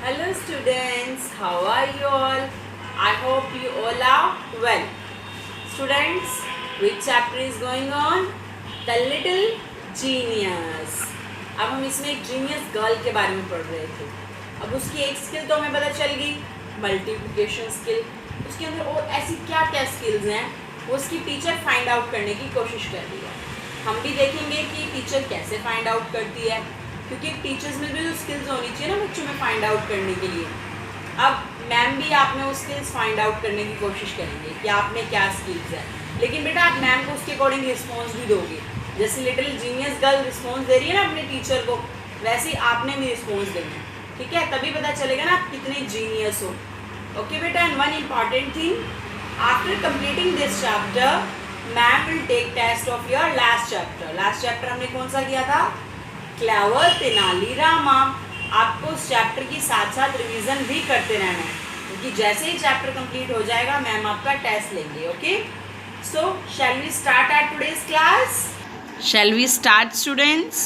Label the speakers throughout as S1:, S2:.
S1: Hello students, how are you all? I hope you all are well. Students, which chapter is going on? The Little Genius. अब हम इसमें एक genius girl के बारे में पढ़ रहे थे. अब उसकी एक स्किल तो हमें पता चल गई, मल्टीप्लिकेशन स्किल. उसके अंदर और ऐसी क्या क्या स्किल्स हैं वो उसकी टीचर फाइंड आउट करने की कोशिश कर रही है. हम भी देखेंगे कि टीचर कैसे फाइंड आउट करती है, क्योंकि टीचर्स में भी जो स्किल्स होनी चाहिए ना बच्चों में फाइंड आउट करने के लिए. अब मैम भी आप में वो स्किल्स फाइंड आउट करने की कोशिश करेंगे कि आप में क्या स्किल्स है. लेकिन बेटा आप मैम को उसके अकॉर्डिंग रिस्पॉन्स भी दोगे. जैसे लिटिल जीनियस गर्ल रिस्पॉन्स दे रही है ना अपने टीचर को, वैसे ही आपने भी रिस्पॉन्स देना है. ठीक है, तभी पता चलेगा ना आप कितने जीनियस हो. ओके बेटा, and one important thing, after completing this chapter ma'am will take test of your last chapter. Last chapter हमने कौन सा किया था? क्लेवर तेनालीरामा. आपको उस चैप्टर की साथ साथ रिवीजन भी करते रहना है, क्योंकि जैसे ही चैप्टर कंप्लीट हो जाएगा मैम आपका टेस्ट लेंगे. Okay, so shall we start at today's class? Shall we start students?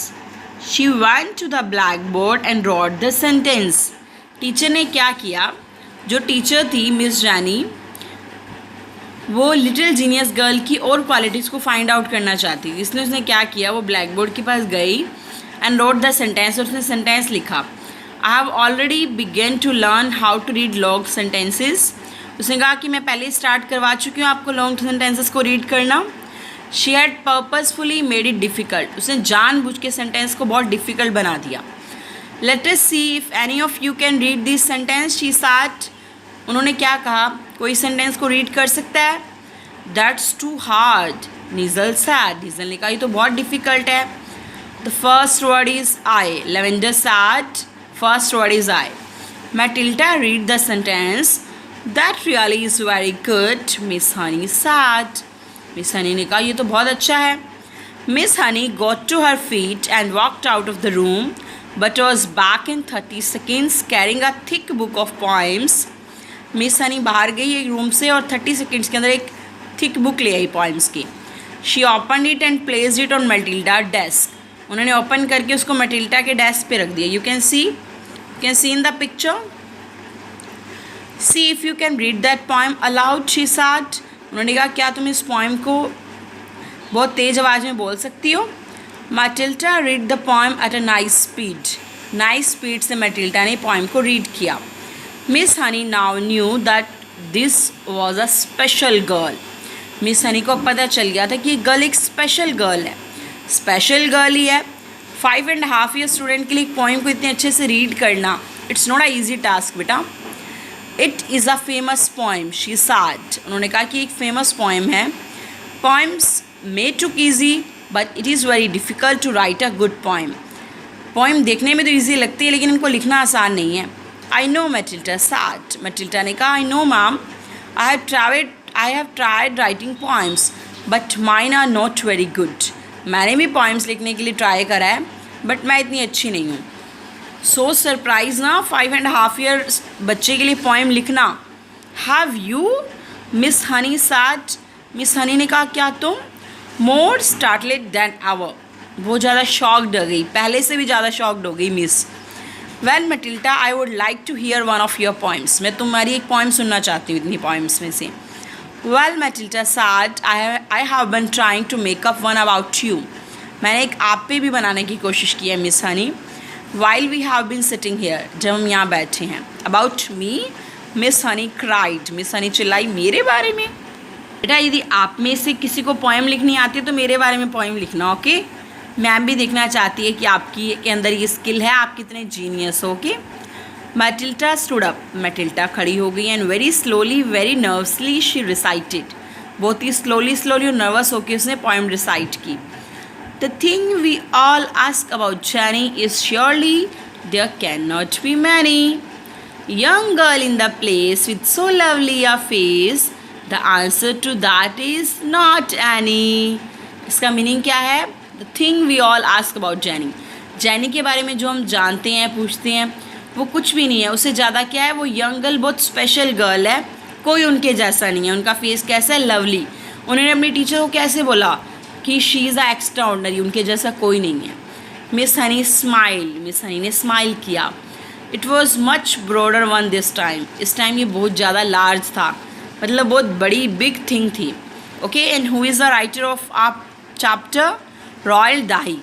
S1: She went to the blackboard and wrote the sentence. Teacher ने क्या किया? जो टीचर थी मिस जैनी, वो लिटिल जीनियस गर्ल की और क्वालिटीज़ को फाइंड आउट करना चाहती थी. इसलिए उसने क्या किया, वो ब्लैक बोर्ड के पास गई एंड रोट द सेंटेंस. और उसने सेंटेंस लिखा. I have already begun to learn how to read long sentences. उसने कहा कि मैं पहले स्टार्ट करवा चुकी हूँ आपको लॉन्ग सेंटेंसेस को रीड करना. She had purposefully made it difficult. उसने जानबूझ के सेंटेंस को बहुत डिफ़िकल्ट बना दिया. Let us C if any of you can read this sentence, she said. उन्होंने क्या कहा, कोई सेंटेंस को रीड कर सकता है? That's too hard, Nigel said. Nigel ने कहा ये तो बहुत डिफ़िकल्ट है. The first word is I. Lavender said. First word is I. Matilda read the sentence. That really is very good, miss Honey said. Miss Honey ने कहा ये तो बहुत अच्छा है. Miss Honey got to her feet and walked out of the room but was back in 30 seconds carrying a thick book of poems. Miss Honey बाहर गई एक रूम से और 30 seconds के अंदर एक थिक बुक ले आई पोइम्स की. She open it and placed it on Matilda desk. उन्होंने ओपन करके उसको मैटिल्डा के डेस्क पे रख दिया. You can see in the picture. C if you can read that poem allowed, she said. उन्होंने कहा क्या तुम इस पोइम को बहुत तेज़ आवाज़ में बोल सकती हो? Matilda read the poem at a nice speed. Nice speed से मैटिल्डा ने पोइम को रीड किया. Miss Honey now knew that this was a special girl. Miss Honey को पता चल गया था कि ये गर्ल एक स्पेशल गर्ल है. स्पेशल गर्ल ही है. 5.5 year स्टूडेंट के लिए एक पोइम को इतने अच्छे से रीड करना, it's not a easy task बेटा. It is a famous poem, she said. उन्होंने कहा कि एक फेमस पोइम है. Poems may took easy but it is very difficult to write a good poem. Poem देखने में तो ईजी लगती है लेकिन इनको लिखना आसान नहीं है. I know, Matilda said. Matilda ने कहा I know ma'am, I have tried writing poems but mine are not very good. मैंने भी पोइम्स लिखने के लिए ट्राई करा है बट मैं इतनी अच्छी नहीं हूँ. सो सरप्राइज ना, 5.5 year बच्चे के लिए पोइम लिखना. Have you, miss Honey said. Miss Honey ने कहा क्या तुम? मोर स्टार्टलेड दैन एवर. बहुत ज़्यादा शॉक्ड हो गई, पहले से भी ज़्यादा शॉक्ड हो गई miss. Well Matilda, I would like to hear one of your poems. मैं तुम्हारी एक पोइम सुनना चाहती हूँ इतनी पोइम्स में से. Well Matilda said, I have been trying to make up one about you. मैंने एक आप पे भी बनाने की कोशिश की है miss Honey. While we have been sitting here, जब हम यहाँ बैठे हैं. About me, miss Honey cried. Miss Honey चिल्लाई मेरे बारे में. बेटा यदि आप में से किसी को पोइम लिखनी आती है तो मेरे बारे में पोइम लिखना. ओके, मैम भी देखना चाहती है कि आपकी के अंदर ये स्किल है, आप कितने जीनियस हो. Okay. Matilda stood up. Matilda खड़ी हो गई and very slowly very nervously she recited. बहुत ही स्लोली और नर्वस होकर उसने पोइम रिसाइट की. The thing we all ask about Jenny is surely there can not be many. Young girl in the place with so lovely a face. The answer to that is not any. इसका meaning क्या है? The thing we all ask about जैनी. जैनी के बारे में जो हम जानते हैं, पूछते हैं, वो कुछ भी नहीं है. उससे ज़्यादा क्या है, वो यंग गर्ल बहुत स्पेशल गर्ल है, कोई उनके जैसा नहीं है. उनका फेस कैसा है? लवली. उन्होंने अपनी टीचर को कैसे बोला कि शी इज़ अ एक्स्ट्राऑर्डिनरी, उनके जैसा कोई नहीं है. Miss Honey smile. Miss Honey ने स्माइल किया. It was much broader one this time, इस टाइम ये बहुत ज़्यादा लार्ज था, मतलब बहुत बड़ी बिग थिंग थी. Okay, and who is the writer of आप चैप्टर? रॉयल दाही.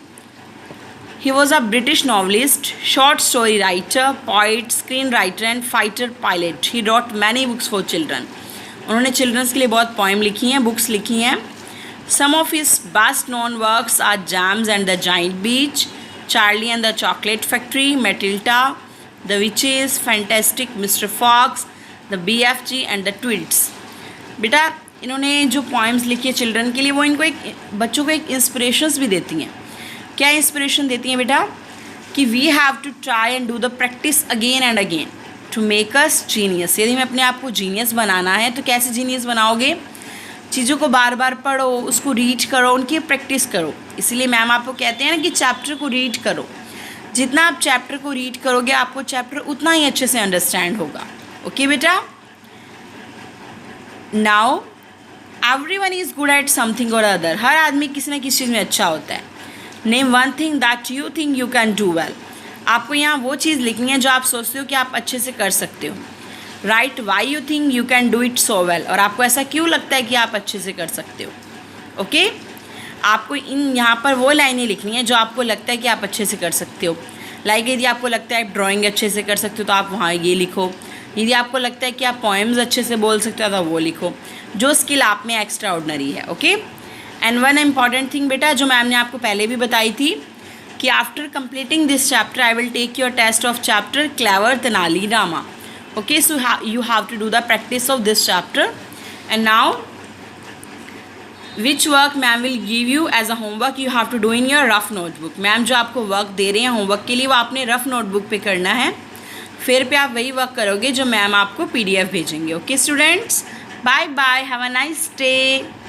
S1: He was a British novelist, short story writer, poet, screenwriter and fighter pilot. He wrote many books for children. उन्होंने children's के लिए बहुत poem लिखी हैं, books लिखी हैं. Some of his best known works are Jams and the Giant Beach, Charlie and the Chocolate Factory, Matilda, The Witches, Fantastic Mr. Fox, The BFG and the Tweets. बेटा इन्होंने जो पोएम्स लिखी है children के लिए, वो इनको एक बच्चों को एक इंस्पिरेशंस भी देती हैं. क्या इंस्पिरेशन देती हैं बेटा? कि we have to try and do the practice again and again to make us genius. यदि हमें अपने आप को जीनियस बनाना है तो कैसे जीनियस बनाओगे? चीज़ों को बार बार पढ़ो, उसको रीड करो, उनकी प्रैक्टिस करो. इसीलिए मैम आपको कहते हैं ना कि चैप्टर को रीड करो. जितना आप चैप्टर को रीड करोगे आपको चैप्टर उतना ही अच्छे से अंडरस्टैंड होगा. ओके बेटा. Now everyone is good at something और अदर. हर आदमी किसी न किसी चीज़ में अच्छा होता है. Name one thing that you think you can do well. आपको यहाँ वो चीज़ लिखनी है जो आप सोचते हो कि आप अच्छे से कर सकते हो. Right why you think you can do it so well. और आपको ऐसा क्यों लगता है कि आप अच्छे से कर सकते हो. ओके, आपको इन यहाँ पर वो लाइनें लिखनी है जो आपको लगता है कि आप अच्छे से कर सकते हो. लाइक यदि आपको लगता है आप ड्राइंग अच्छे से कर सकते हो तो आप वहाँ ये लिखो. यदि आपको लगता है कि आप पोएम्स अच्छे से बोल सकते हो तो वो लिखो. जो स्किल आप में एक्स्ट्रा ऑर्डिनरी है. Okay. And one important thing बेटा जो मैम ने आपको पहले भी बताई थी कि after completing this chapter I will take your test of chapter clever Tenali Rama. Okay, so you have to do the practice of this chapter. And now which work ma'am will give you as a homework you have to do in your rough notebook. Ma'am जो आपको work दे रहे हैं homework के लिए वो आपने rough notebook पे करना है. फिर पे आप वही वर्क करोगे जो मैम आपको PDF भेजेंगे. Okay students, bye bye, have a nice day.